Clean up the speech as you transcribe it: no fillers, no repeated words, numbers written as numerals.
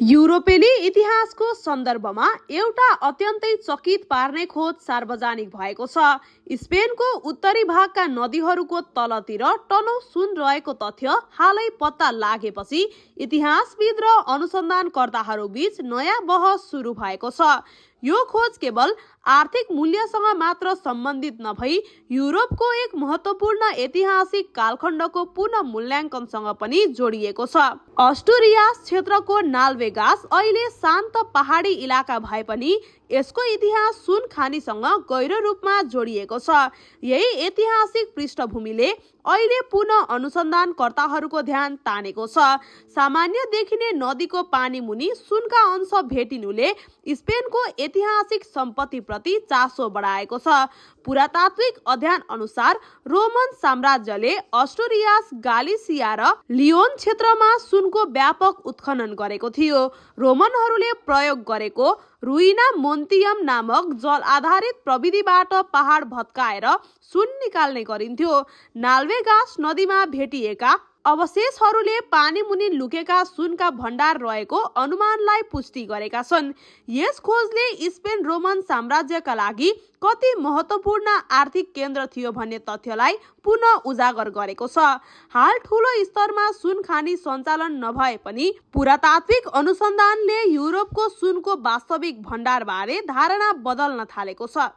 युरोपेली इतिहासको सन्दर्भमा एउटा अत्यन्तै चकित पार्ने खोज सार्वजनिक भएको छ। स्पेनको उत्तरी भागका नदीहरूको तलतिर टनौ सुन रहेको तथ्य हालै पत्ता लागेपछि इतिहासविद र अनुसन्धानकर्ताहरू बीच नयाँ बहस सुरु भएको छ। यो खोज केवल आर्थिक मूल्यसँग मात्र सम्बन्धित नभई युरोपको एक महत्त्वपूर्ण ऐतिहासिक कालखण्डको पुनः मूल्याङ्कनसँग पनि जोडिएको छ। अस्टुरियास क्षेत्रको नाल्वेगास अहिले शान्त पहाडी इलाका भए पनि यसको इतिहास सुन खानीसँग गहिरो रूपमा जोडिएको छ। यही ऐतिहासिक पृष्ठभूमिले अहिले पुनः अनुसन्धानकर्ताहरूको ध्यान तानेको छ। सामान्य देखिने नदीको पानी मुनि सुनका अंश भेटिनुले स्पेनको ऐतिहासिक सम्पत्ति प्रति चासो बढाएको छ। पुरातात्विक अध्ययन अनुसार रोमन साम्राज्यले अस्टुरियास, गालिसिया र लियोन क्षेत्रमा सुनको व्यापक उत्खनन गरेको थियो। रोमनहरूले प्रयोग गरेको रुइना मोन्टियम नामक जल आधारित प्रविधिबाट पहाड भत्काएर सुन निकाल्ने गरिन्थ्यो। नाल्वेगास नदीमा भेटिएका अवशेषहरूले पानी मुनि लुकेका सुनका भण्डार रहेको अनुमानलाई पुष्टि गरेका छन्। यस खोजले स्पेन रोमन साम्राज्यका लागि कति महत्त्वपूर्ण आर्थिक केन्द्र थियो भन्ने तथ्यलाई पुनः उजागर गरेको छ। हाल ठूलो स्तरमा सुन खानी सञ्चालन नभए पनि पुरातात्विक अनुसन्धानले युरोपको सुनको वास्तविक भण्डारबारे धारणा बदल्न थालेको छ।